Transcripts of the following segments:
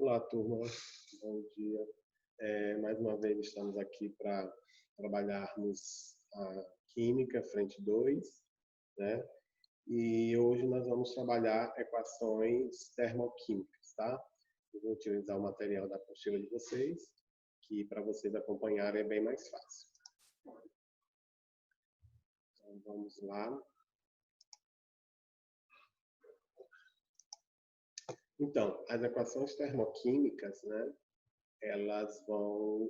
Olá, turma. Bom dia. Mais uma vez estamos aqui para trabalharmos a Química, frente 2, né? E hoje nós vamos trabalhar equações termoquímicas, tá? Eu vou utilizar o material da apostila de vocês, que para vocês acompanharem é bem mais fácil. Então, vamos lá. Então, as equações termoquímicas, né? Elas vão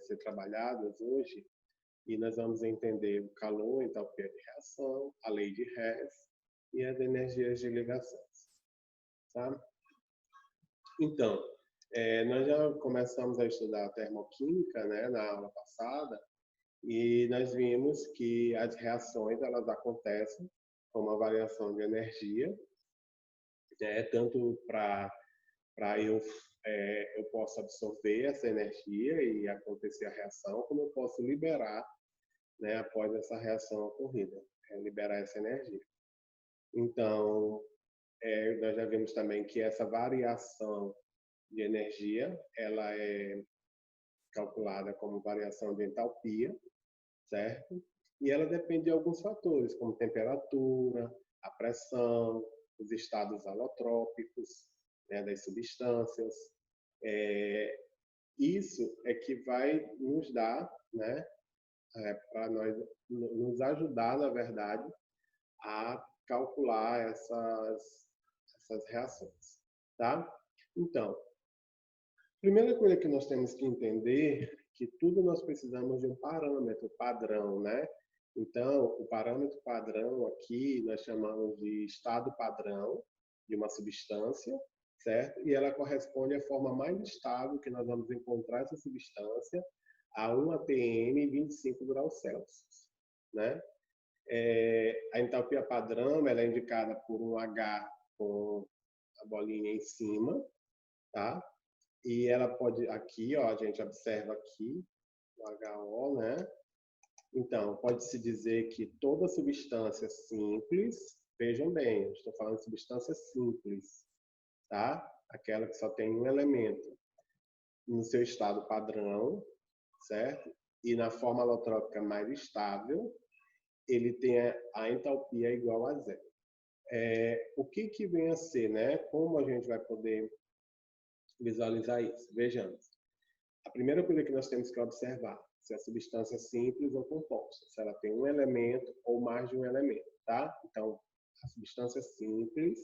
ser trabalhadas hoje e nós vamos entender o calor, a entalpia de reação, a lei de Hess e as energias de ligações. Tá? Então, nós já começamos a estudar a termoquímica, né, na aula passada, e nós vimos que as reações elas acontecem com uma variação de energia, né, tanto para eu posso absorver essa energia e acontecer a reação, como eu posso liberar, né, após essa reação ocorrida, liberar essa energia. Então, nós já vimos também que essa variação de energia, ela é calculada como variação de entalpia, certo? E ela depende de alguns fatores, como temperatura, a pressão, os estados alotrópicos, né, das substâncias. Isso é que vai nos dar, né, para nos ajudar, na verdade, a calcular essas reações, tá? Então, a primeira coisa que nós temos que entender é que tudo nós precisamos de um parâmetro padrão, né? Então, o parâmetro padrão aqui nós chamamos de estado padrão de uma substância, certo? E ela corresponde à forma mais estável que nós vamos encontrar essa substância a 1 atm e 25 graus Celsius, né? A entalpia padrão ela é indicada por um H com a bolinha em cima, tá? E ela pode, aqui, ó, a gente observa aqui, o HO, né? Então, pode-se dizer que toda substância simples, vejam bem, eu estou falando de substância simples, tá? Aquela que só tem um elemento no seu estado padrão, certo? E na forma alotrópica mais estável, ele tem a entalpia igual a zero. O que vem a ser, né? Como a gente vai poder visualizar isso? Vejamos. A primeira coisa que nós temos que observar se a substância é simples ou composta, se ela tem um elemento ou mais de um elemento, tá? Então, a substância simples,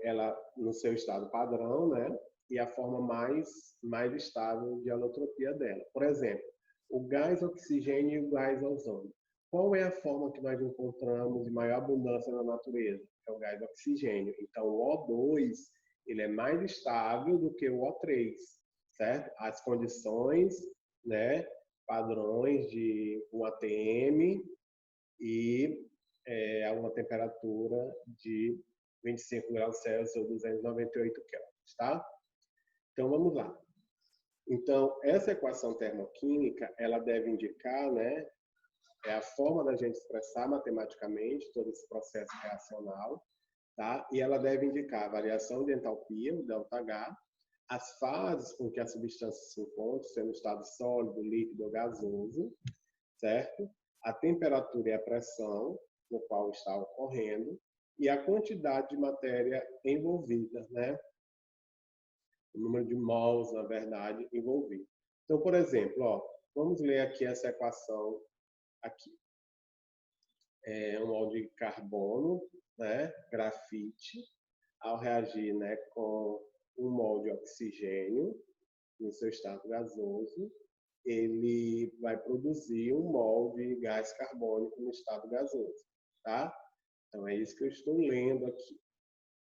ela no seu estado padrão, né? E a forma mais estável de alotropia dela. Por exemplo, o gás oxigênio e o gás ozônio. Qual é a forma que nós encontramos de maior abundância na natureza? É o gás oxigênio. Então, o O2 ele é mais estável do que o O3, certo? As condições, né, padrões de 1 atm e a uma temperatura de 25 graus Celsius ou 298 kelvins, tá? Então, vamos lá. Então, essa equação termoquímica, ela deve indicar, né, a forma da gente expressar matematicamente todo esse processo reacional, tá? E ela deve indicar a variação de entalpia, o ΔH, as fases com que a substância se encontra, sendo estado sólido, líquido ou gasoso, certo? A temperatura e a pressão no qual está ocorrendo e a quantidade de matéria envolvida, né? O número de mols, na verdade, envolvido. Então, por exemplo, ó, vamos ler aqui essa equação aqui. Um mol de carbono, né, grafite, ao reagir, né, com um mol de oxigênio no seu estado gasoso, ele vai produzir um mol de gás carbônico no estado gasoso, tá? Então é isso que eu estou lendo aqui.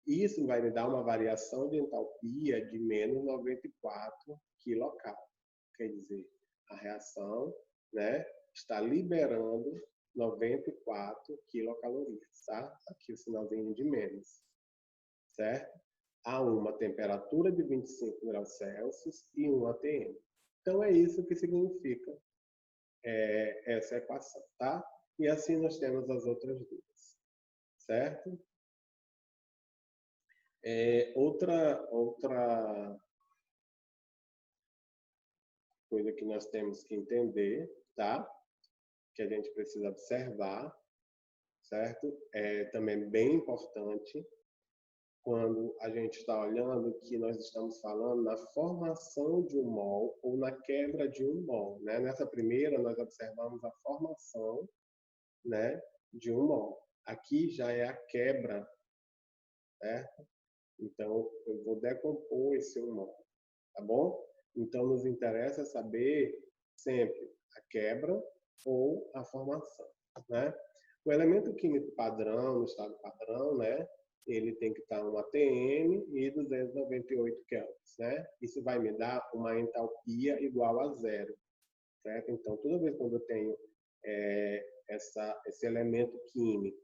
Isso vai me dar uma variação de entalpia de menos 94 kcal. Quer dizer, a reação, né, está liberando 94 quilocalorias, tá? Aqui o sinalzinho de menos, certo? A uma temperatura de 25 graus Celsius e 1 atm. Então é isso que significa essa equação, tá? E assim nós temos as outras duas, certo? Outra coisa que nós temos que entender, tá? Que a gente precisa observar, certo? É também bem importante quando a gente está olhando que nós estamos falando na formação de um mol ou na quebra de um mol, né? Nessa primeira, nós observamos a formação, né, de um mol. Aqui já é a quebra, certo? Então, eu vou decompor esse um mol, tá bom? Então, nos interessa saber sempre a quebra ou a formação, né? O elemento químico padrão, no estado padrão, né? Ele tem que estar um ATM e 298 kelvins, né? Isso vai me dar uma entalpia igual a zero, certo? Então, toda vez quando eu tenho esse elemento químico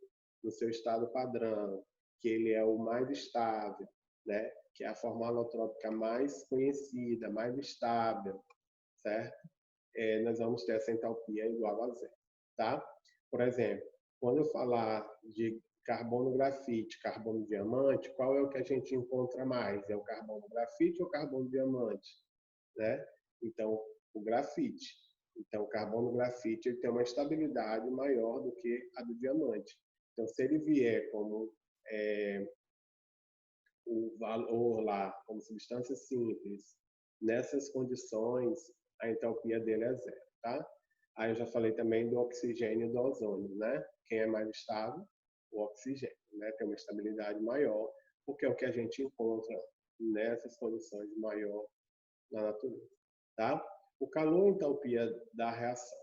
no seu estado padrão, que ele é o mais estável, né? Que é a forma alotrópica mais conhecida, mais estável, certo? Nós vamos ter essa entalpia igual a zero, tá? Por exemplo, quando eu falar de carbono grafite, carbono diamante, qual é o que a gente encontra mais? É o carbono grafite ou o carbono diamante, né? Então, o grafite. Então, o carbono grafite ele tem uma estabilidade maior do que a do diamante. Então, se ele vier como o valor lá, como substância simples, nessas condições, a entalpia dele é zero, tá? Aí eu já falei também do oxigênio e do ozônio, né? Quem é mais estável? O oxigênio, né? Tem uma estabilidade maior, porque é o que a gente encontra nessas condições maior na natureza, tá? O calor e entalpia da reação.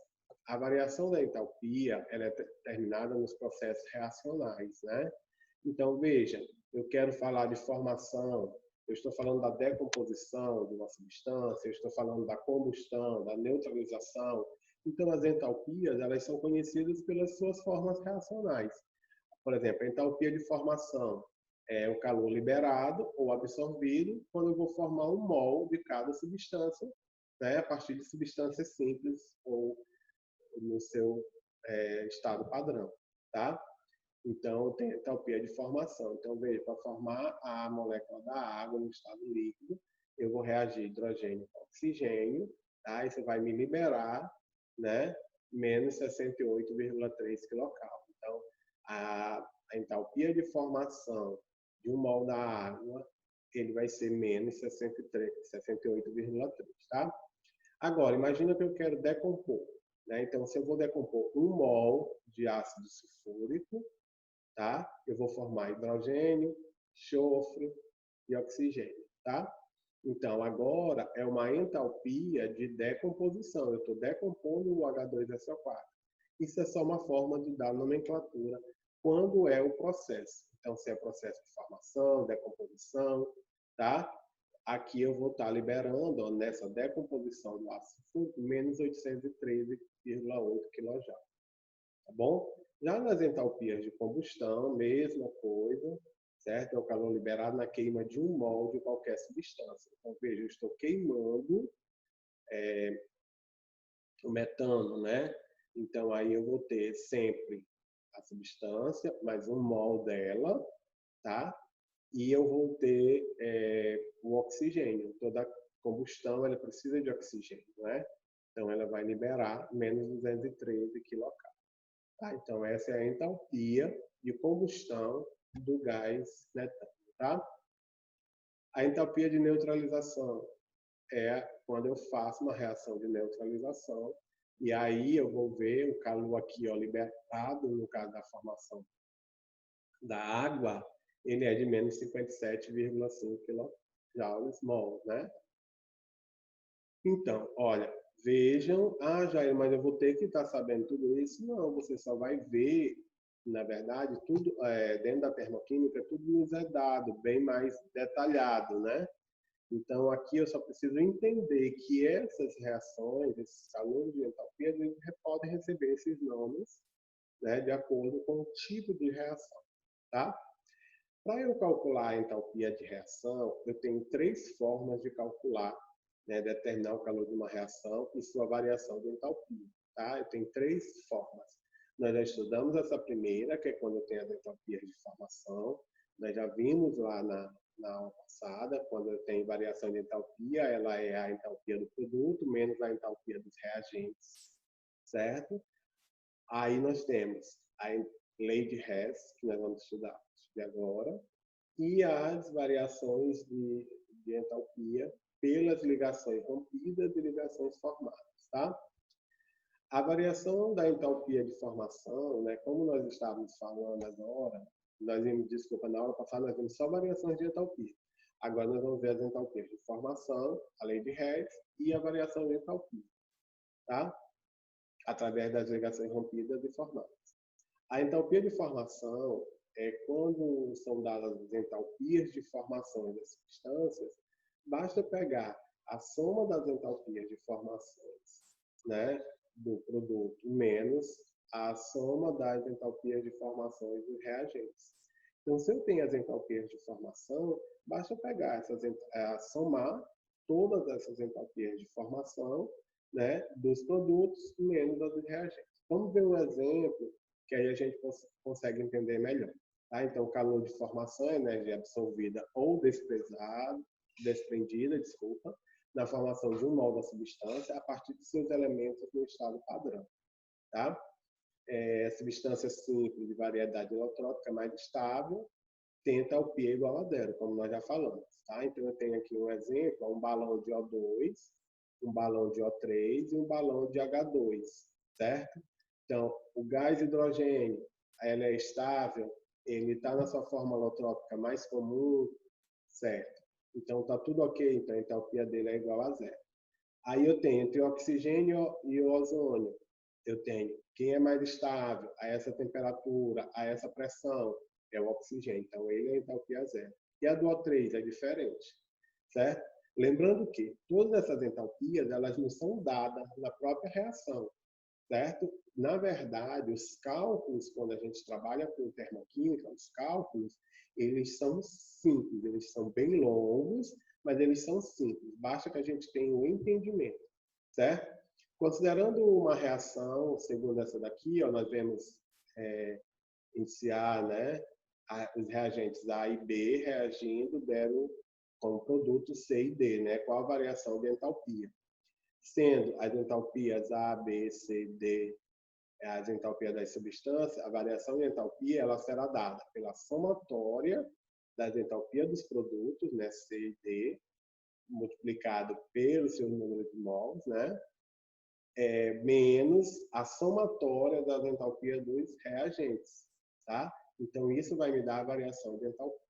A variação da entalpia ela é determinada nos processos reacionais, né? Então, veja, eu quero falar de formação, eu estou falando da decomposição de uma substância, eu estou falando da combustão, da neutralização. Então, as entalpias, elas são conhecidas pelas suas formas reacionais. Por exemplo, a entalpia de formação é o calor liberado ou absorvido quando eu vou formar um mol de cada substância, né, a partir de substâncias simples ou no seu estado padrão, tá? Então, tem entalpia de formação. Então, veja, para formar a molécula da água no estado líquido, eu vou reagir hidrogênio com oxigênio, tá? Isso vai me liberar, né, menos 68,3 kcal. Então, a entalpia de formação de um mol da água, ele vai ser menos 68,3, tá? Agora, imagina que eu quero decompor, né? Então, se eu vou decompor um mol de ácido sulfúrico, tá? Eu vou formar hidrogênio, enxofre e oxigênio, tá? Então, agora é uma entalpia de decomposição. Eu estou decompondo o H2SO4. Isso é só uma forma de dar nomenclatura quando é o processo. Então, se é processo de formação, decomposição, tá? Aqui eu vou estar liberando, ó, nessa decomposição do ácido sulfúrico, menos 813,8 kJ. Tá bom? Já nas entalpias de combustão, mesma coisa, certo? É o calor liberado na queima de um mol de qualquer substância. Então, veja, eu estou queimando o metano, né? Então, aí eu vou ter sempre a substância, mais um mol dela, tá? E eu vou ter o oxigênio. Toda combustão, ela precisa de oxigênio, né? Então, ela vai liberar menos 213 kcal. Tá? Então, essa é a entalpia de combustão do gás metano. Tá? A entalpia de neutralização é quando eu faço uma reação de neutralização e aí eu vou ver o calor aqui, ó, liberado, no caso da formação da água, ele é de menos 57,5 kJ/mol, né? Então, olha, vejam, Jair, mas eu vou ter que estar sabendo tudo isso? Não, você só vai ver, na verdade, tudo dentro da termoquímica, tudo nos é dado, bem mais detalhado, né? Então, aqui eu só preciso entender que essas reações, esses calores de entalpia, eles podem receber esses nomes, né, de acordo com o tipo de reação, tá? Para eu calcular a entalpia de reação, eu tenho três formas de calcular, né, determinar o calor de uma reação e sua variação de entalpia. Tá? Eu tenho três formas. Nós já estudamos essa primeira, que é quando eu tenho as entalpias de formação. Nós já vimos lá na aula passada, quando tem variação de entalpia, ela é a entalpia do produto menos a entalpia dos reagentes, certo? Aí nós temos a lei de Hess, que nós vamos estudar agora, e as variações de entalpia pelas ligações rompidas e ligações formadas, tá? A variação da entalpia de formação, né, como nós estávamos falando agora, nós vimos, desculpa, na aula passada nós vimos só variações de entalpia. Agora nós vamos ver as entalpias de formação, a lei de Hess e a variação de entalpia, tá? Através das ligações rompidas e formadas. A entalpia de formação é quando são dadas as entalpias de formação das substâncias, basta pegar a soma das entalpias de formações, né, do produto menos a soma das entalpias de formações dos reagentes. Então, se eu tenho as entalpias de formação, basta pegar somar todas essas entalpias de formação, né, dos produtos menos as dos reagentes. Vamos ver um exemplo que aí a gente consegue entender melhor. Tá? Então, calor de formação é energia absorvida ou desprendida, na formação de um mol da substância a partir de seus elementos no estado padrão. Tá? Substância simples de variedade elotrópica mais estável tem entalpia igual a zero, como nós já falamos. Tá? Então, eu tenho aqui um exemplo, um balão de O2, um balão de O3 e um balão de H2, certo? Então, o gás hidrogênio, ele é estável, ele está na sua forma alotrópica mais comum, certo? Então, está tudo ok, então a entalpia dele é igual a zero. Aí eu tenho entre o oxigênio e o ozônio, eu tenho quem é mais estável a essa temperatura, a essa pressão, é o oxigênio, então ele é entalpia zero. E a do O3 é diferente, certo? Lembrando que todas essas entalpias, elas não são dadas na própria reação, certo? Na verdade, os cálculos, quando a gente trabalha com termoquímica, os cálculos, eles são simples, eles são bem longos, mas eles são simples. Basta que a gente tenha um entendimento, certo? Considerando uma reação, segundo essa daqui, ó, nós vemos iniciar, né, os reagentes A e B reagindo, deram com o produto C e D, né? Qual a variação de entalpia? Sendo as entalpias A, B, C, D, as entalpias das substâncias, a variação de entalpia ela será dada pela somatória das entalpias dos produtos, né, C e D, multiplicado pelo seu número de mols, né, menos a somatória das entalpias dos reagentes, tá? Então, isso vai me dar a variação de entalpia.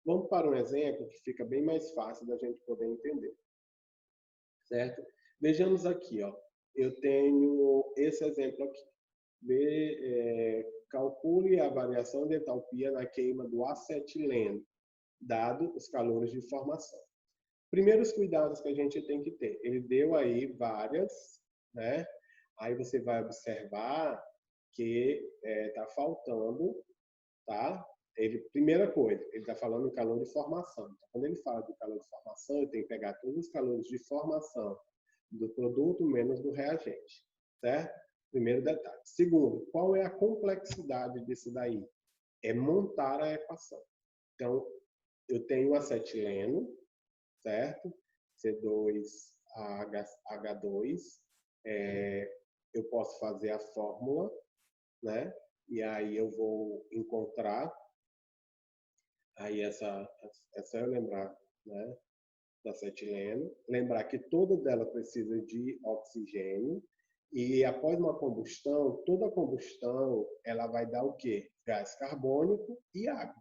Vamos para um exemplo que fica bem mais fácil da gente poder entender, certo? Vejamos aqui, ó. Eu tenho esse exemplo aqui. Calcule a variação de entalpia na queima do acetileno, dado os calores de formação. Primeiros cuidados que a gente tem que ter. Ele deu aí várias, né? Aí você vai observar que está faltando, tá? Primeira coisa, ele está falando em calor de formação. Então, quando ele fala de calor de formação, ele tem que pegar todos os calores de formação do produto menos do reagente, certo? Primeiro detalhe. Segundo, qual é a complexidade disso daí? É montar a equação. Então, eu tenho acetileno, certo? C2H2. Eu posso fazer a fórmula, né? E aí eu vou encontrar, aí essa eu lembrar, né? Do acetileno. Lembrar que todas elas precisam de oxigênio. E após uma combustão, toda combustão ela vai dar o quê? Gás carbônico e água.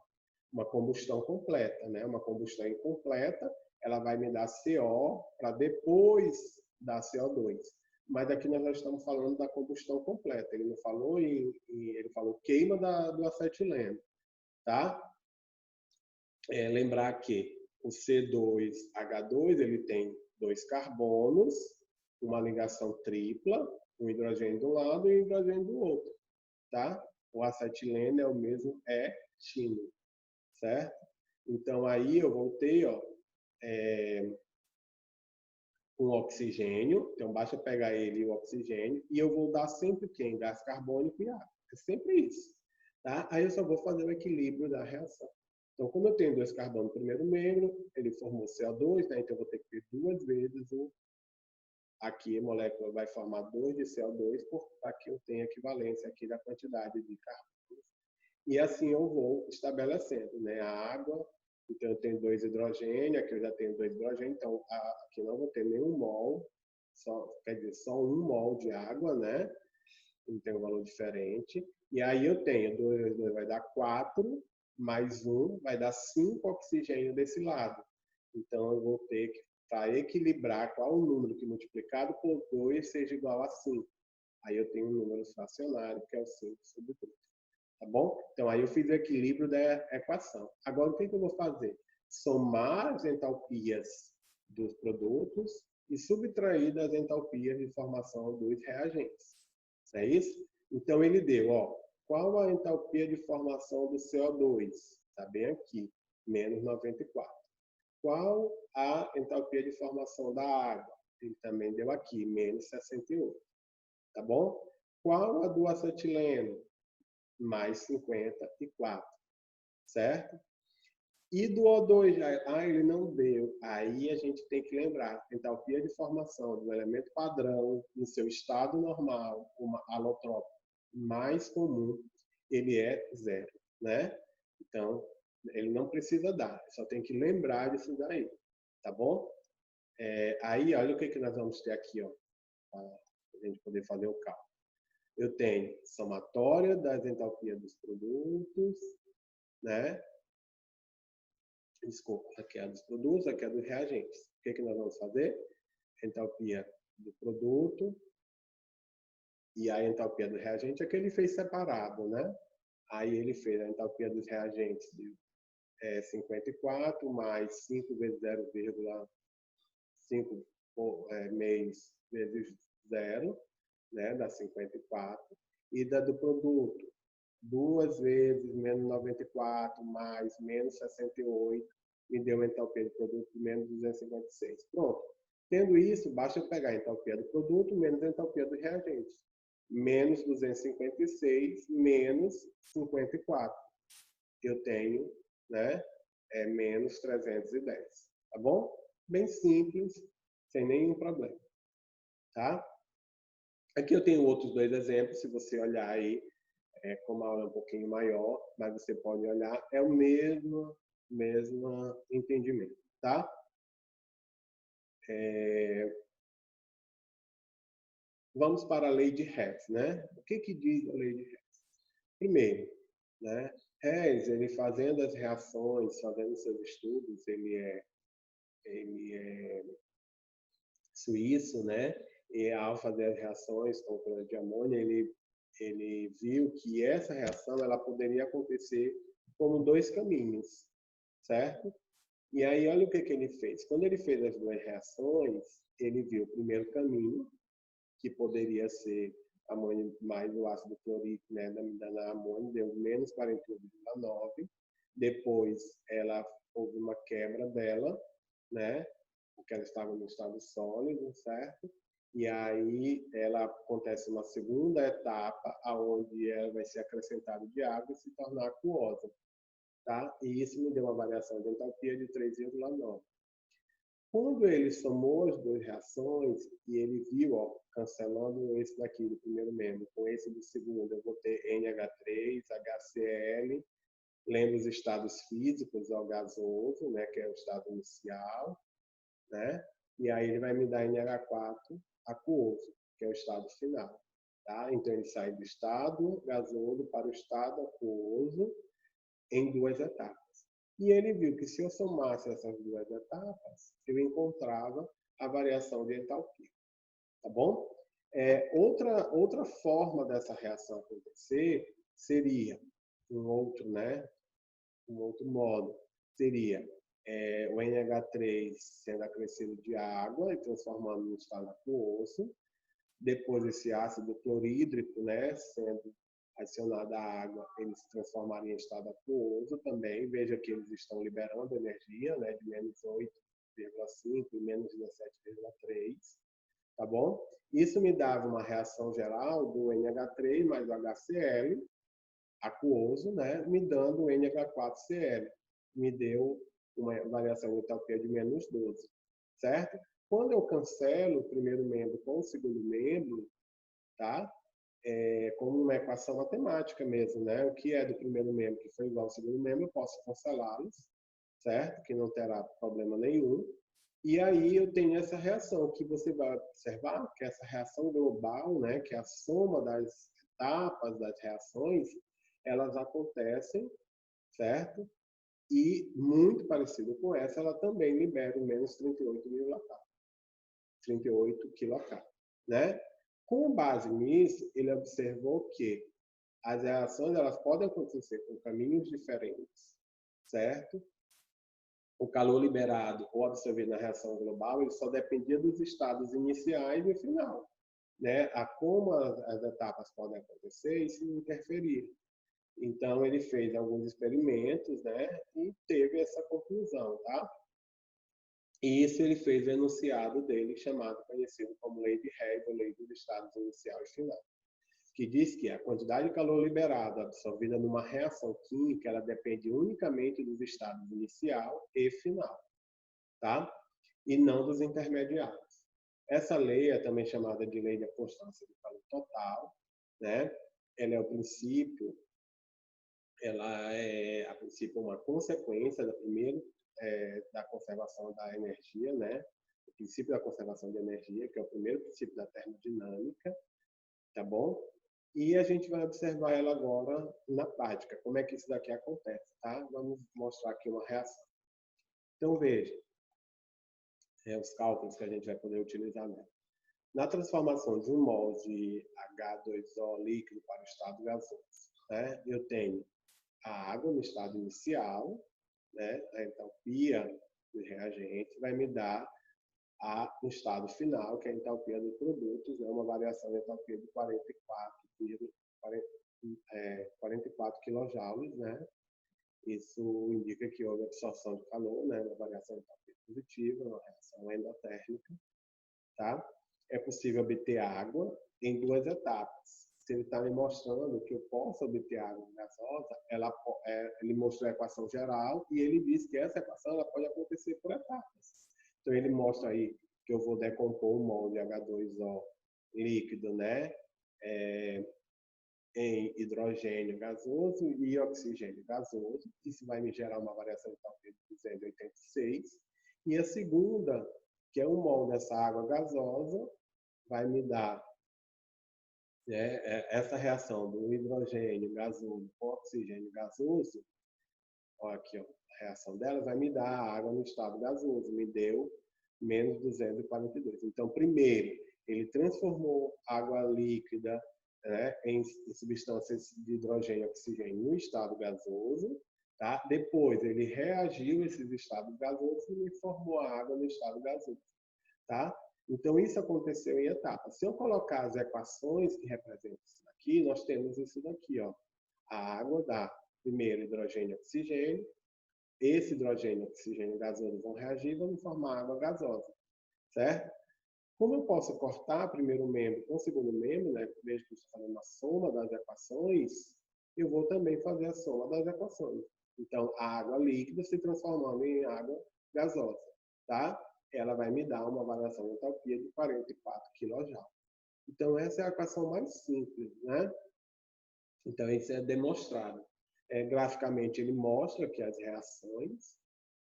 Uma combustão completa, né? Uma combustão incompleta, ela vai me dar CO para depois dar CO2. Mas aqui nós já estamos falando da combustão completa. Ele não falou ele falou queima do acetileno, tá? Lembrar que o C2H2 ele tem 2 carbonos, uma ligação tripla, um hidrogênio de um lado e um hidrogênio do outro, tá? O acetileno é o mesmo etilo, certo? Então aí eu vou ter, ó, um oxigênio, então basta pegar ele e o oxigênio, e eu vou dar sempre quem? Gás carbônico e água. É sempre isso, tá? Aí eu só vou fazer o equilíbrio da reação. Então, como eu tenho 2 carbonos no primeiro membro, ele formou CO2, né? Então eu vou ter que ter 2 vezes o... Aqui a molécula vai formar 2 de CO2, para que eu tenha equivalência aqui da quantidade de carbonos. E assim eu vou estabelecendo, né? A água, então eu tenho 2 hidrogênios, aqui eu já tenho 2 hidrogênios, então aqui não vou ter nenhum mol, quer dizer, só 1 mol de água, né? Então tem um valor diferente. E aí eu tenho 2 vai dar 4, mais 1 vai dar 5 oxigênio desse lado. Então eu vou ter que, para equilibrar qual o número que multiplicado por 2 seja igual a 5. Aí eu tenho um número fracionário, que é o 5 sobre 2. Tá bom? Então aí eu fiz o equilíbrio da equação. Agora o que eu vou fazer? Somar as entalpias dos produtos e subtrair das entalpias de formação dos reagentes. É isso? Então ele deu, ó, qual a entalpia de formação do CO2? Está bem aqui, menos 94. Qual a entalpia de formação da água? Ele também deu aqui, menos 68. Tá bom? Qual a do acetileno? Mais 54. Certo? E do O2, ele não deu. Aí a gente tem que lembrar, entalpia de formação do elemento padrão no seu estado normal, uma alotrópico mais comum, ele é 0, né? Então, ele não precisa dar, só tem que lembrar disso daí, tá bom? Aí, olha o que nós vamos ter aqui, ó, para a gente poder fazer o cálculo. Eu tenho somatória das entalpias dos produtos, né? Desculpa, aqui é a dos produtos, aqui é a dos reagentes. O que nós vamos fazer? Entalpia do produto e a entalpia do reagente é que ele fez separado, né? Aí ele fez a entalpia dos reagentes de 54 mais 5 vezes 0,5 meios vezes 0, né? Dá 54. E da do produto, 2 vezes menos 94 mais menos 68, me deu uma entalpia do produto de menos 256. Pronto. Tendo isso, basta eu pegar a entalpia do produto menos a entalpia dos reagentes. Menos 256 menos 54. Eu tenho, né, menos 310. Tá bom? Bem simples, sem nenhum problema. Tá? Aqui eu tenho outros 2 exemplos, se você olhar aí, como a aula é um pouquinho maior, mas você pode olhar, é o mesmo entendimento, tá? Vamos para a lei de Hess, né? O que diz a lei de Hess? Primeiro, né? Hess, ele fazendo as reações, fazendo seus estudos, ele é suíço, né? E ao fazer as reações com cloreto de amônia, ele viu que essa reação ela poderia acontecer como 2 caminhos, certo? E aí, olha o que ele fez. Quando ele fez as 2 reações, ele viu o primeiro caminho, que poderia ser amônia mais o ácido clorídrico, né, da amônia, deu menos 41,9. Depois, houve uma quebra dela, né, porque ela estava no estado sólido, certo? E aí acontece uma segunda etapa, onde ela vai ser acrescentada de água e se tornar aquosa. Tá? E isso me deu uma variação de entalpia de 3,9. Quando ele somou as 2 reações e ele viu, ó, cancelando esse daqui do primeiro membro com esse do segundo, eu vou ter NH3, HCl, lembra os estados físicos, o gasoso, né, que é o estado inicial, né? E aí ele vai me dar NH4 aquoso, que é o estado final. Tá? Então ele sai do estado gasoso para o estado aquoso em 2 etapas. E ele viu que se eu somasse essas 2 etapas, eu encontrava a variação de entalpia. Tá bom? Outra forma dessa reação acontecer seria um outro modo. Seria o NH3 sendo acrescido de água e transformando no estado aquoso. Depois esse ácido clorídrico, né, sendo adicionado à água, ele se transformaria em estado aquoso também. Veja que eles estão liberando energia, né, de menos 8,5 e menos 17,3. Tá bom? Isso me dava uma reação geral do NH3 mais o HCl, aquoso, né, me dando o NH4Cl. me deu uma variação de entalpia de menos 12, certo? Quando eu cancelo o primeiro membro com o segundo membro, tá? Como uma equação matemática mesmo, né? O que é do primeiro membro que foi igual ao segundo membro, eu posso cancelá-los, certo? Que não terá problema nenhum. E aí eu tenho essa reação que você vai observar, que essa reação global, né? Que é a soma das etapas das reações, elas acontecem, certo? E muito parecido com essa, ela também libera o menos 38 kcal, né? Com base nisso, ele observou que as reações elas podem acontecer com caminhos diferentes, certo? O calor liberado ou absorvido na reação global, ele só dependia dos estados iniciais e final, né? A como as etapas podem acontecer, isso interferia. Então, ele fez alguns experimentos, né? E teve essa conclusão, tá? E isso ele fez o enunciado dele, conhecido como Lei de Hess, ou Lei dos Estados Inicial e Final, que diz que a quantidade de calor liberado absorvida numa reação química, ela depende unicamente dos estados inicial e final, tá? E não dos intermediários. Essa lei é também chamada de Lei da Constância do Calor Total, né? Ela é o princípio, ela é a princípio uma consequência da conservação da energia, né? O princípio da conservação de energia, que é o primeiro princípio da termodinâmica, tá bom? E a gente vai observar ela agora na prática, como é que isso daqui acontece, tá? Vamos mostrar aqui uma reação. Então, veja, os cálculos que a gente vai poder utilizar nela. Na transformação de 1 mol de H2O líquido para o estado gasoso, né? Eu tenho a água no estado inicial, né? A entalpia do reagente vai me dar no estado final, que é a entalpia dos produtos, né? Uma variação de entalpia de 44 kJ, né? Isso indica que houve absorção de calor, né? Uma variação de entalpia positiva, uma reação endotérmica, tá? É possível obter água em 2 etapas. Se ele está me mostrando que eu posso obter água gasosa, ele mostrou a equação geral e ele diz que essa equação ela pode acontecer por etapas. Então, ele mostra aí que eu vou decompor 1 mol de H2O líquido, né, em hidrogênio gasoso e oxigênio gasoso. Isso vai me gerar uma variação de entalpia de 286. E a segunda, que é 1 mol dessa água gasosa, vai me dar essa reação do hidrogênio gasoso com oxigênio gasoso. Ó, aqui, ó, a reação dela vai me dar a água no estado gasoso, me deu menos 242. Então, primeiro, ele transformou água líquida, né, em substâncias de hidrogênio e oxigênio no estado gasoso, tá? Depois, ele reagiu a esses estados gasosos e me formou a água no estado gasoso, tá? Então, isso aconteceu em etapas. Se eu colocar as equações que representam isso daqui, nós temos isso daqui, ó. A água dá primeiro hidrogênio e oxigênio. Esse hidrogênio e oxigênio gasoso vão reagir e vão formar água gasosa, certo? Como eu posso cortar o primeiro membro com o segundo membro, né? Veja que eu estou fazendo uma soma das equações, eu vou também fazer a soma das equações. Então, a água líquida se transformando em água gasosa, tá? Ela vai me dar uma variação de entalpia de 44 kJ. Então, essa é a equação mais simples, né? Então, isso é demonstrado. Graficamente, ele mostra que as reações,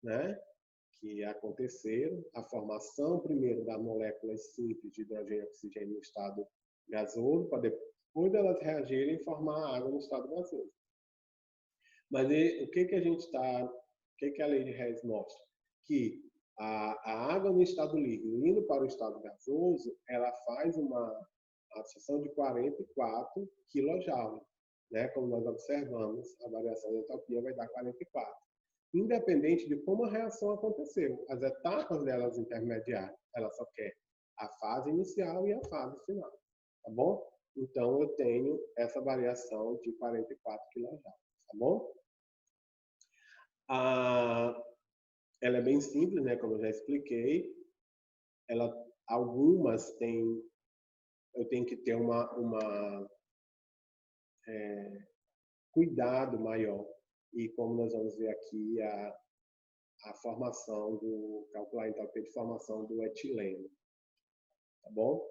né, que aconteceram, a formação primeiro da moléculas simples de hidrogênio e oxigênio no estado gasoso, para depois delas reagirem e formar a água no estado gasoso. Mas o que a lei de Hess mostra? Que a água no estado líquido indo para o estado gasoso, ela faz uma absorção de 44 kJ, né? Como nós observamos, a variação da entalpia vai dar 44. Independente de como a reação aconteceu, as etapas delas intermediárias, ela só quer a fase inicial e a fase final, tá bom? Então, eu tenho essa variação de 44 kJ, tá bom? Ela é bem simples, né? Como eu já expliquei. Algumas têm, eu tenho que ter cuidado maior e como nós vamos ver aqui, a formação calcular a entalpia de formação do etileno. Tá bom?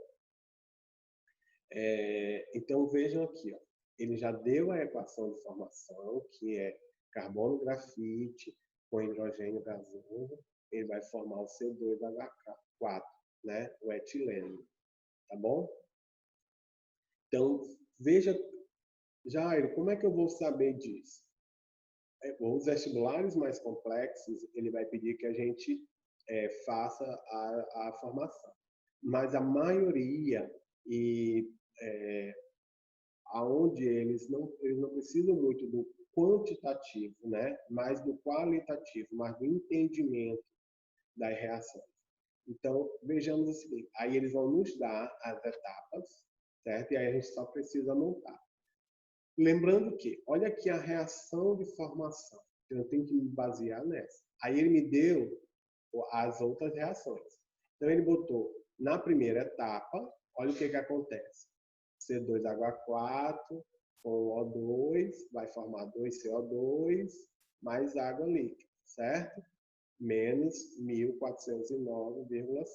Então, vejam aqui, ó, ele já deu a equação de formação, que é carbono grafite com hidrogênio gasoso, ele vai formar o C2H4, né? O etileno. Tá bom? Então, veja, Jair, como é que eu vou saber disso? Os vestibulares mais complexos, ele vai pedir que a gente faça a formação. Mas a maioria, aonde eles não precisam muito do quantitativo, né? Mais do qualitativo, mais do entendimento das reações. Então, vejamos o seguinte, aí eles vão nos dar as etapas, certo? E aí a gente só precisa montar. Lembrando que, olha aqui a reação de formação, eu tenho que me basear nessa. Aí ele me deu as outras reações. Então ele botou na primeira etapa, olha o que acontece. C2H4 com O2 vai formar 2CO2 mais água líquida, certo? Menos 1409,5.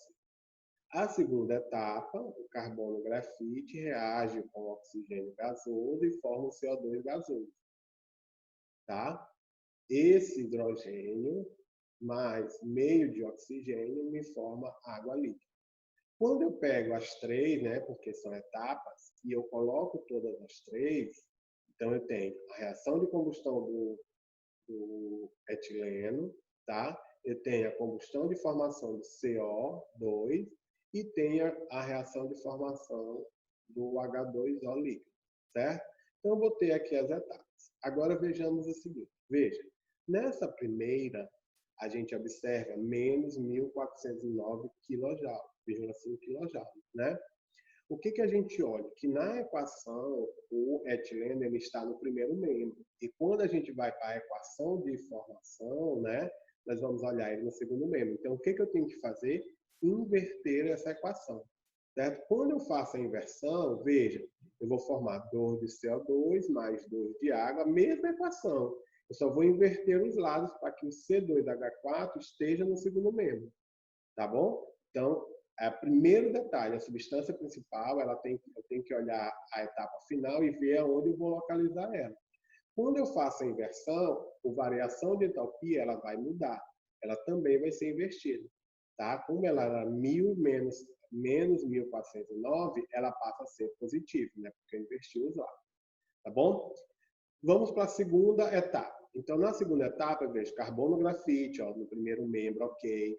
A segunda etapa, o carbono grafite reage com o oxigênio gasoso e forma o CO2 gasoso. Tá? Esse hidrogênio mais meio de oxigênio me forma água líquida. Quando eu pego as três, né, porque são etapas, e eu coloco todas as três, então eu tenho a reação de combustão do etileno, tá? Eu tenho a combustão de formação do CO2 e tenho a reação de formação do H2O líquido, certo? Então eu botei aqui as etapas. Agora vejamos o seguinte, veja, nessa primeira a gente observa menos 1409 kJ, né? O que a gente olha? Que na equação, o etileno ele está no primeiro membro. E quando a gente vai para a equação de formação, né, nós vamos olhar ele no segundo membro. Então, o que eu tenho que fazer? Inverter essa equação. Certo? Quando eu faço a inversão, veja, eu vou formar 2 de CO2 mais 2 de água, a mesma equação. Eu só vou inverter os lados para que o C2H4 esteja no segundo membro. Tá bom? Então, primeiro detalhe, a substância principal, eu tenho que olhar a etapa final e ver aonde eu vou localizar ela. Quando eu faço a inversão, a variação de entalpia ela vai mudar. Ela também vai ser invertida. Tá? Como ela era 1000 menos 1409, ela passa a ser positiva, né? Porque eu inverti os lados. Tá bom? Vamos para a segunda etapa. Então, na segunda etapa, eu vejo carbono grafite, ó, no primeiro membro, ok.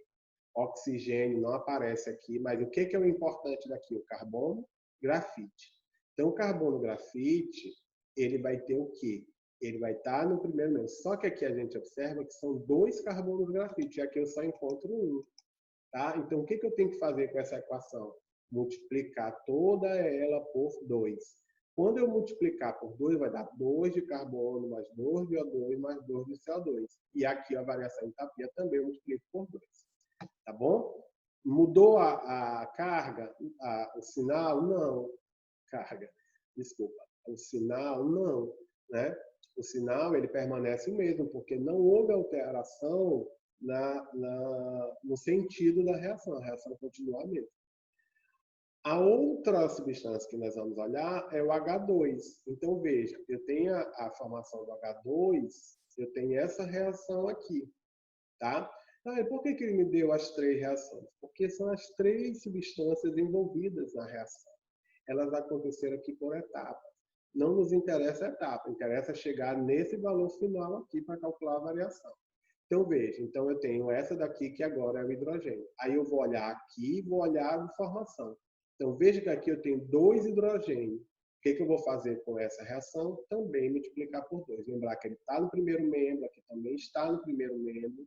Oxigênio não aparece aqui, mas o que é o importante daqui? O carbono grafite. Então, o carbono grafite, ele vai ter o quê? Ele vai estar no primeiro membro. Só que aqui a gente observa que são 2 carbonos grafite, e aqui eu só encontro 1. Tá? Então, o que eu tenho que fazer com essa equação? Multiplicar toda ela por 2. Quando eu multiplicar por 2, vai dar 2 de carbono, mais 2 de O2, mais 2 de CO2. E aqui a variação de entalpia também eu multiplico por 2. Tá bom? Mudou a carga, o sinal? Não. Carga, desculpa. O sinal? Não. Né? O sinal ele permanece o mesmo, porque não houve alteração no sentido da reação. A reação continua a mesma. A outra substância que nós vamos olhar é o H2. Então, veja, eu tenho a formação do H2, eu tenho essa reação aqui. Tá? Por que ele me deu as 3 reações? Porque são as 3 substâncias envolvidas na reação. Elas aconteceram aqui por etapas. Não nos interessa a etapa, interessa chegar nesse valor final aqui para calcular a variação. Então, veja, então eu tenho essa daqui que agora é o hidrogênio. Aí eu vou olhar aqui e vou olhar a formação. Então, veja que aqui eu tenho 2 hidrogênios. O que eu vou fazer com essa reação? Também multiplicar por 2. Lembrar que ele está no primeiro membro, aqui também está no primeiro membro,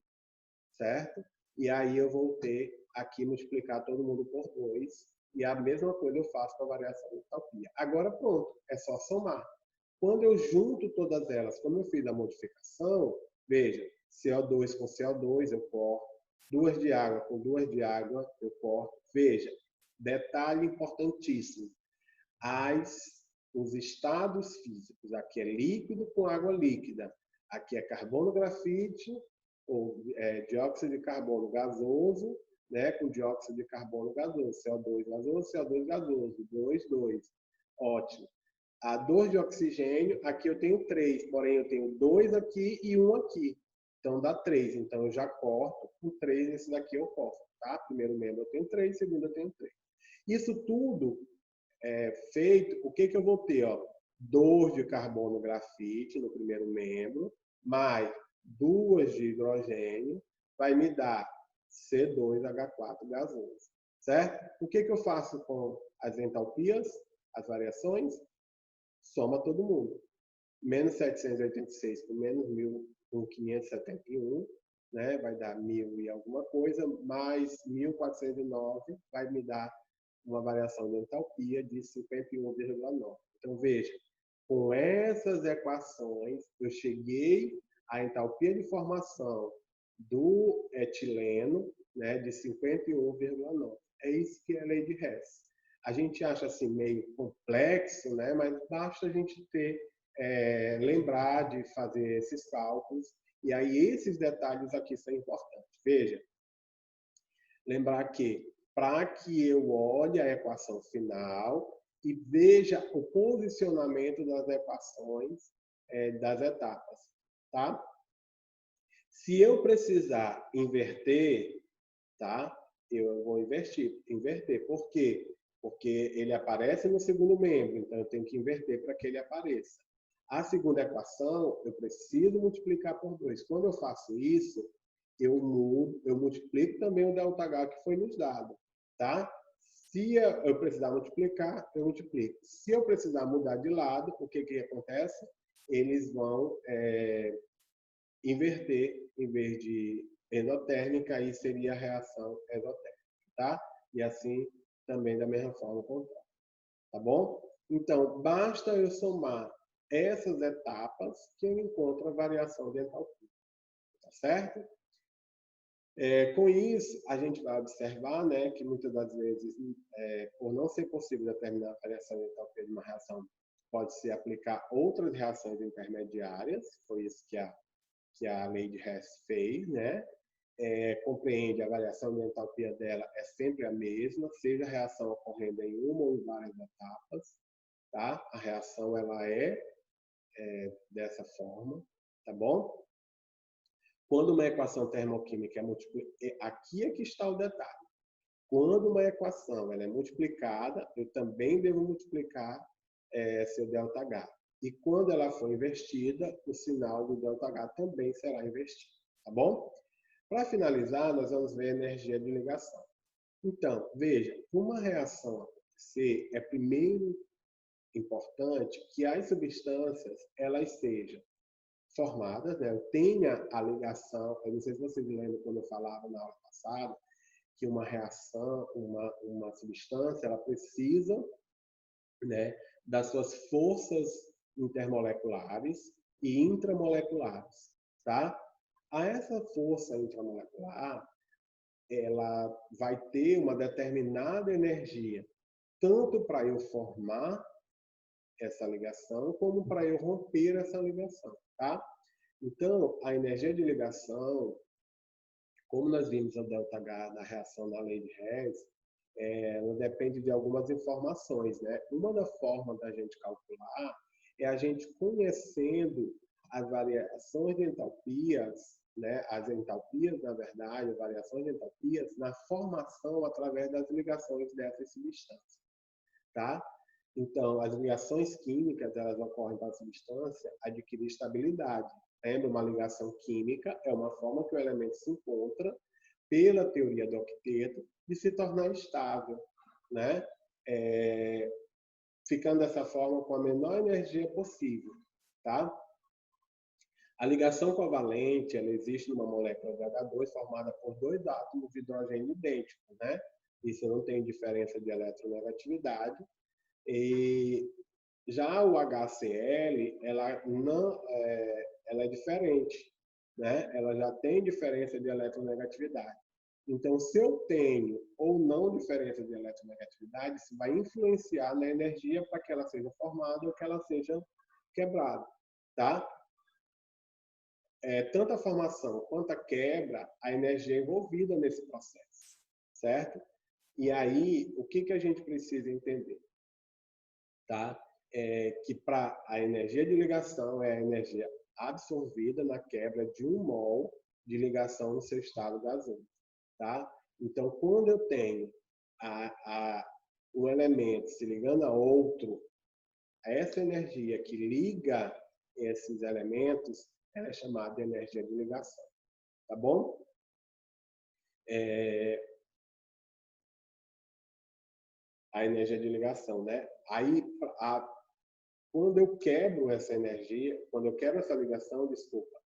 certo? E aí eu vou ter aqui multiplicar todo mundo por 2. E a mesma coisa eu faço com a variação de entalpia. Agora pronto, é só somar. Quando eu junto todas elas, como eu fiz a modificação, veja, CO2 com CO2 eu corto, 2 de água com 2 de água eu corto. Veja, detalhe importantíssimo, os estados físicos, aqui é líquido com água líquida. Aqui é carbono grafite, ou dióxido de carbono gasoso, né, com dióxido de carbono gasoso, CO2 gasoso, CO2 gasoso, 2, 2. Ótimo. A 2 de oxigênio, aqui eu tenho 3, porém eu tenho 2 aqui e 1 aqui. Então dá 3. Então eu já corto, com 3 esse daqui eu corto, tá? Primeiro membro eu tenho 3, segundo eu tenho 3. Isso tudo feito, o que eu vou ter? Ó? 2 de carbono grafite no primeiro membro, mais 2 de hidrogênio, vai me dar C2H4 gasoso, certo? O que eu faço com as entalpias, as variações? Soma todo mundo. Menos 786 por menos 1.000 por 571, né? Vai dar 1.000 e alguma coisa, mais 1.409 vai me dar uma variação de entalpia de 51,9. Então, veja, com essas equações, eu cheguei à entalpia de formação do etileno, né, de 51,9. É isso que é a lei de Hess. A gente acha assim meio complexo, né, mas basta a gente lembrar de fazer esses cálculos, e aí esses detalhes aqui são importantes. Veja, lembrar que para que eu olhe a equação final e veja o posicionamento das equações das etapas, tá? Se eu precisar inverter, tá? Eu vou inverter. Por quê? Porque ele aparece no segundo membro, então eu tenho que inverter para que ele apareça. A segunda equação, eu preciso multiplicar por 2. Quando eu faço isso, eu multiplico também o ΔH que foi nos dado, tá? Se eu precisar multiplicar, eu multiplico. Se eu precisar mudar de lado, o que acontece? Eles vão inverter, em vez de endotérmica, aí seria a reação exotérmica, tá? E assim também da mesma forma o contrário, tá bom? Então, basta eu somar essas etapas que eu encontro a variação de entalpia, tá certo? Com isso, a gente vai observar, né, que muitas das vezes, por não ser possível determinar a variação de entalpia de uma reação, pode-se aplicar outras reações intermediárias, foi isso que a lei de Hess fez, né? Compreende a variação de entalpia dela é sempre a mesma, seja a reação ocorrendo em uma ou em várias etapas, tá? A reação ela é dessa forma, tá bom? Quando uma equação termoquímica é multiplicada, aqui é que está o detalhe. Quando uma equação ela é multiplicada, eu também devo multiplicar seu ΔH. E quando ela for invertida, o sinal do ΔH também será invertido, tá bom? Para finalizar, nós vamos ver a energia de ligação. Então, veja, para uma reação acontecer, é primeiro importante que as substâncias elas sejam formadas, né? Tenha a ligação. Eu não sei se vocês lembram quando eu falava na aula passada que uma reação, uma substância, ela precisa, né, das suas forças intermoleculares e intramoleculares, tá? A essa força intramolecular, ela vai ter uma determinada energia, tanto para eu formar essa ligação, como para eu romper essa ligação, tá? Então, a energia de ligação, como nós vimos o ΔH da reação da lei de Hess, ela depende de algumas informações, né? Uma das formas da gente calcular é a gente conhecendo as variações de entalpias, né? As entalpias, na verdade, variações de entalpias na formação através das ligações dessas substâncias, tá? Então, as ligações químicas, elas ocorrem para a substância adquirir estabilidade. Lembra, uma ligação química é uma forma que o elemento se encontra, pela teoria do octeto, de se tornar estável, né? Ficando dessa forma com a menor energia possível, tá? A ligação covalente, ela existe numa molécula de H2 formada por 2 átomos de hidrogênio idênticos, né? Isso não tem diferença de eletronegatividade. E já o HCl, ela é diferente, né? Ela já tem diferença de eletronegatividade. Então, se eu tenho ou não diferença de eletronegatividade, isso vai influenciar na energia para que ela seja formada ou que ela seja quebrada, tá? tanto a formação quanto a quebra, a energia é envolvida nesse processo, certo? E aí, o que a gente precisa entender? Tá? Que para a energia de ligação é a energia absorvida na quebra de 1 mol de ligação no seu estado gasônico. Tá? Então, quando eu tenho um elemento se ligando a outro, essa energia que liga esses elementos, ela é chamada de energia de ligação. Tá bom? A energia de ligação, né? Aí, quando eu quebro essa energia, quando eu quebro essa ligação, desculpa,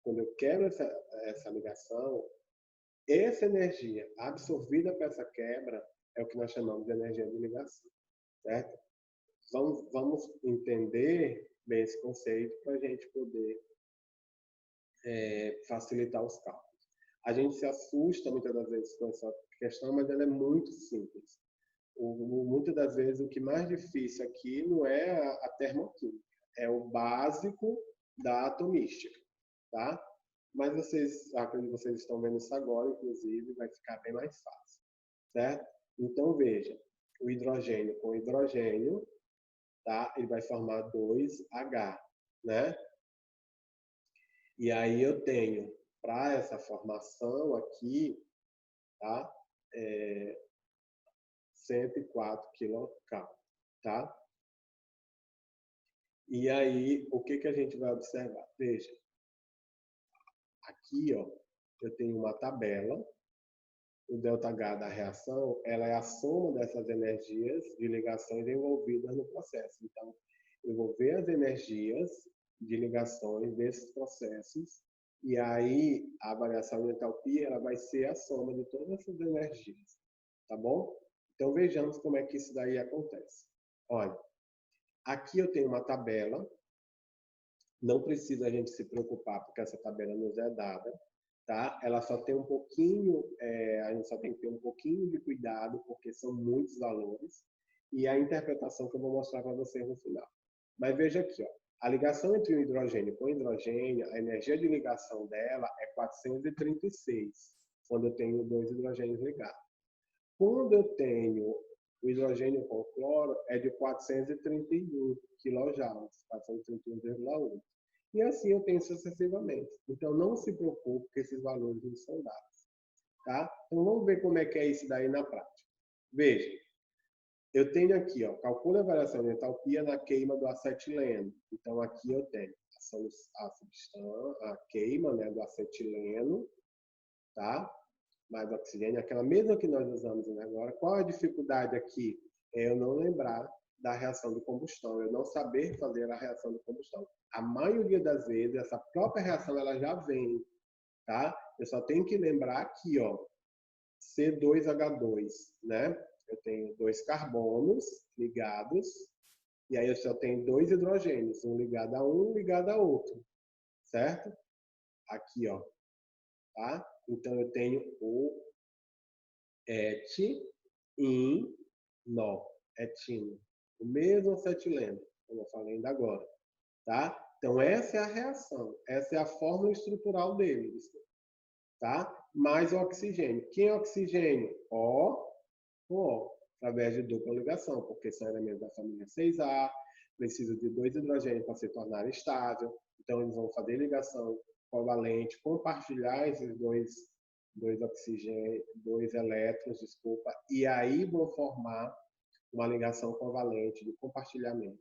quando eu quebro essa ligação, essa energia absorvida para essa quebra é o que nós chamamos de energia de ligação, certo? Vamos entender bem esse conceito para a gente poder facilitar os cálculos. A gente se assusta muitas das vezes com essa questão, mas ela é muito simples. Muitas das vezes o que mais difícil aqui não é a termoquímica, é o básico da atomística, tá? Mas acredito que vocês estão vendo isso agora, inclusive, vai ficar bem mais fácil, certo? Então, veja, o hidrogênio com hidrogênio, tá? Ele vai formar 2H, né? E aí eu tenho, para essa formação aqui, tá? 104 kcal, tá? E aí, o que a gente vai observar? Veja, aqui, ó, eu tenho uma tabela. O ΔH da reação, ela é a soma dessas energias de ligações envolvidas no processo. Então, eu vou ver as energias de ligações desses processos e aí a variação de entalpia ela vai ser a soma de todas essas energias, tá bom? Então, vejamos como é que isso daí acontece. Olha, aqui eu tenho uma tabela, não precisa a gente se preocupar porque essa tabela nos é dada, tá? Ela só tem um pouquinho, a gente só tem que ter um pouquinho de cuidado porque são muitos valores e a interpretação que eu vou mostrar para vocês no final. Mas veja aqui, ó, a ligação entre o hidrogênio com o hidrogênio, a energia de ligação dela é 436, quando eu tenho 2 hidrogênios ligados. Quando eu tenho o hidrogênio com cloro, é de 431 kJ, 431,1. E assim eu tenho sucessivamente. Então, não se preocupe que esses valores não são dados. Tá? Então, vamos ver como é que é isso daí na prática. Veja, eu tenho aqui, ó, calcula a variação de entalpia na queima do acetileno. Então, aqui eu tenho a queima, né, do acetileno, tá? Mais oxigênio, aquela mesma que nós usamos agora. Qual a dificuldade aqui? É eu não lembrar da reação de combustão, eu não saber fazer a reação de combustão. A maioria das vezes, essa própria reação ela já vem, tá? Eu só tenho que lembrar aqui, ó, C2H2, né? Eu tenho 2 carbonos ligados, e aí eu só tenho 2 hidrogênios, um ligado a um, ligado a outro, certo? Aqui, ó, tá? Então, eu tenho o etino, o mesmo acetileno, como eu falei ainda agora, tá? Então, essa é a reação, essa é a fórmula estrutural dele, tá? Mais o oxigênio. Quem é oxigênio? O com O, através de dupla ligação, porque são elementos da família 6A, precisa de 2 hidrogênios para se tornar estável, então eles vão fazer ligação covalente, compartilhar esses dois oxigênios, 2 elétrons, desculpa, e aí vão formar uma ligação covalente de compartilhamento,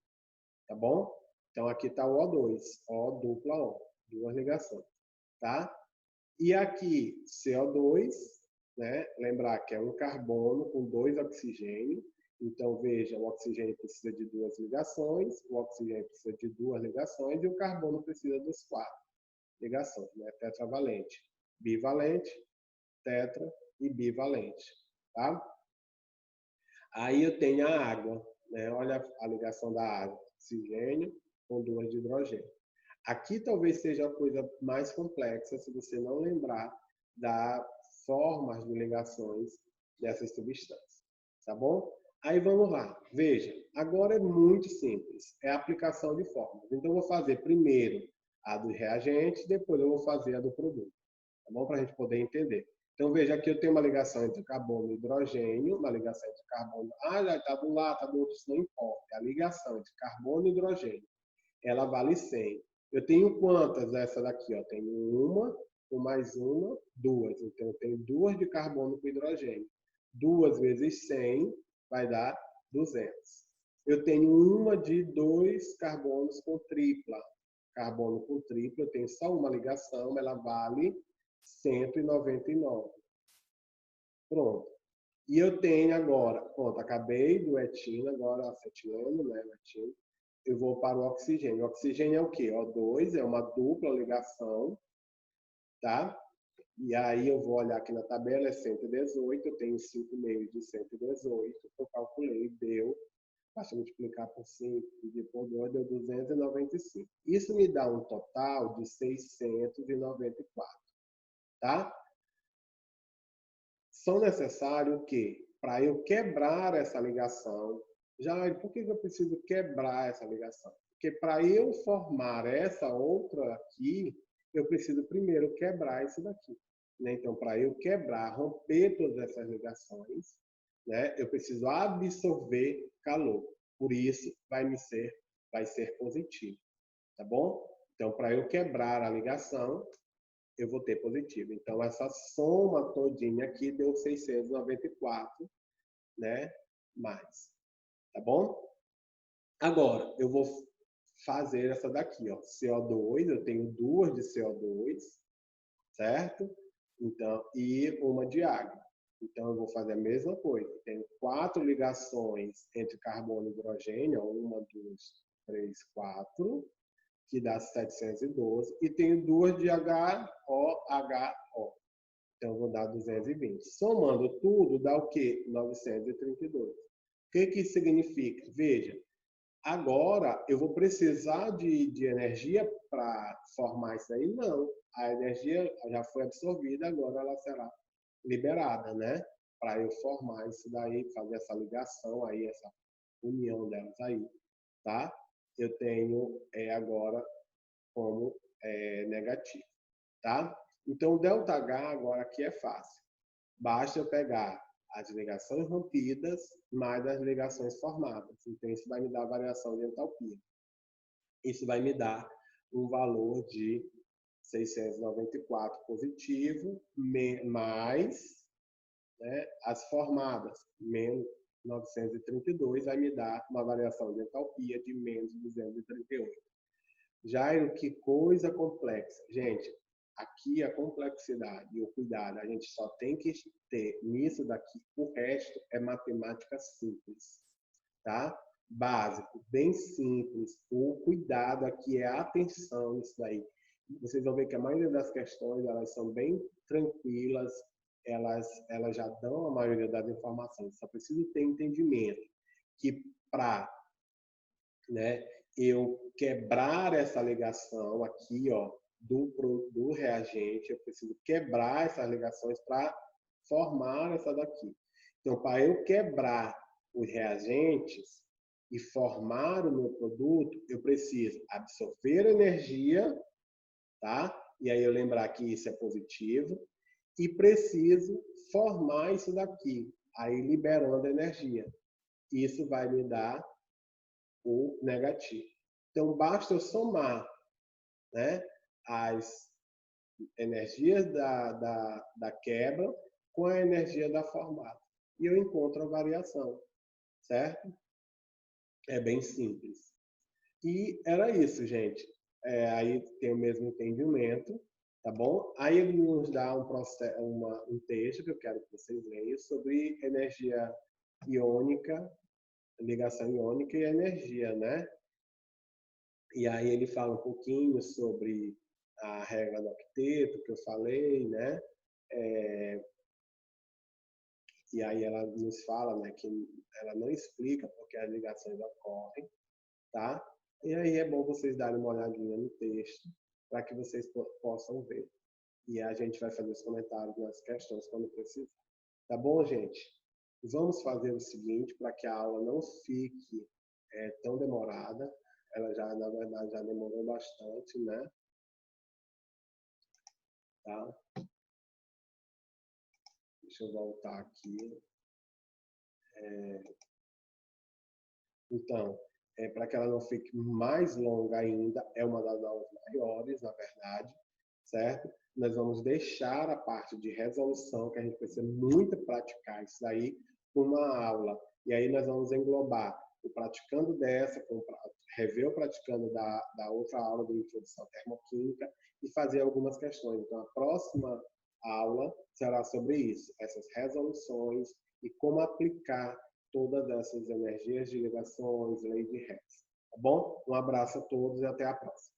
tá bom? Então aqui está o O2, O dupla O, 2 ligações, tá? E aqui CO2, né? Lembrar que é um carbono com 2 oxigênios. Então, veja, o oxigênio precisa de 2 ligações, o oxigênio precisa de 2 ligações e o carbono precisa das 4 ligações, né? Tetravalente, bivalente, tetra e bivalente, tá? Aí eu tenho a água, né? Olha a ligação da água, oxigênio com 2 de hidrogênio. Aqui talvez seja a coisa mais complexa se você não lembrar das formas de ligações dessas substâncias, tá bom? Aí vamos lá, veja, agora é muito simples, é a aplicação de fórmulas. Então, eu vou fazer primeiro a do reagente, depois eu vou fazer a do produto. Tá bom? Para a gente poder entender. Então, veja aqui, eu tenho uma ligação entre carbono e hidrogênio, uma ligação entre carbono... já está de um lado, está do outro, isso não importa. É a ligação entre carbono e hidrogênio. Ela vale 100. Eu tenho quantas? Essa daqui, ó. Tenho uma, com mais uma, duas. Então, eu tenho duas de carbono com hidrogênio. 2 vezes 100 vai dar 200. Eu tenho uma de 2 carbonos com tripla. Carbono com tripla, eu tenho só uma ligação, ela vale 199. Pronto. E eu tenho agora, pronto, acabei do etilo, agora acetileno, né, etilo. Eu vou para o oxigênio. O oxigênio é o quê? O2 é uma dupla ligação, tá? E aí eu vou olhar aqui na tabela, é 118, eu tenho 5 meios de 118, eu calculei, deu, basta multiplicar por 5, dividir por 2, deu 295. Isso me dá um total de 694, tá? São necessários que, para eu quebrar essa ligação, por que eu preciso quebrar essa ligação? Porque para eu formar essa outra aqui, eu preciso primeiro quebrar isso daqui. Né? Então, para eu quebrar, romper todas essas ligações, né, eu preciso absorver calor. Por isso, vai ser positivo. Tá bom? Então, para eu quebrar a ligação, eu vou ter positivo. Então, essa soma todinha aqui deu 694, né? Mais. Tá bom? Agora, eu vou fazer essa daqui, ó. CO2, eu tenho 2 de CO2, certo? Então, e uma de água. Então, eu vou fazer a mesma coisa. Tenho 4 ligações entre carbono e hidrogênio, 1, 2, 3, 4, que dá 712, e tenho 2 de HOHO. Então, vou dar 220. Somando tudo, dá o quê? 932. O que isso significa? Veja, agora eu vou precisar de energia para formar isso aí? Não. A energia já foi absorvida, agora ela será liberada, né? Para eu formar isso daí, fazer essa ligação aí, essa união delas aí, tá? Eu tenho agora como negativo, tá? Então, o ΔH agora aqui é fácil. Basta eu pegar as ligações rompidas mais as ligações formadas. Então, isso vai me dar a variação de entalpia. Isso vai me dar um valor de 694 positivo, mais, né, as formadas, menos 932, vai me dar uma variação de entalpia de menos 238. Jairo, que coisa complexa. Gente, aqui a complexidade e o cuidado, a gente só tem que ter nisso daqui. O resto é matemática simples, tá? Básico, bem simples. O cuidado aqui é a atenção nisso daí. Vocês vão ver que a maioria das questões, elas são bem tranquilas, elas já dão a maioria das informações. Só preciso ter entendimento que para, né, eu quebrar essa ligação aqui, ó, do reagente, eu preciso quebrar essas ligações para formar essa daqui. Então, para eu quebrar os reagentes e formar o meu produto, eu preciso absorver energia, tá? E aí eu lembrar que isso é positivo, e preciso formar isso daqui, aí liberando energia. Isso vai me dar o negativo. Então, basta eu somar, né, as energias da quebra com a energia da formada. E eu encontro a variação, certo? É bem simples. E era isso, gente. Aí tem o mesmo entendimento, tá bom? Aí ele nos dá um texto que eu quero que vocês leiam sobre energia iônica, ligação iônica e energia, né? E aí ele fala um pouquinho sobre a regra do octeto, que eu falei, né? E aí ela nos fala, né, que ela não explica porque as ligações ocorrem, tá? E aí é bom vocês darem uma olhadinha no texto para que vocês possam ver. E a gente vai fazer os comentários nas questões quando precisar. Tá bom, gente? Vamos fazer o seguinte para que a aula não fique tão demorada. Ela já, na verdade, já demorou bastante, né? tá? Deixa eu voltar aqui. Então, para que ela não fique mais longa ainda, é uma das aulas maiores, na verdade, certo? Nós vamos deixar a parte de resolução, que a gente precisa muito praticar isso daí, uma aula. E aí nós vamos englobar o praticando dessa, rever o praticando da outra aula de introdução à termoquímica e fazer algumas questões. Então, a próxima aula será sobre isso, essas resoluções e como aplicar todas essas energias de ligações, lei de Hertz. Tá bom? Um abraço a todos e até a próxima.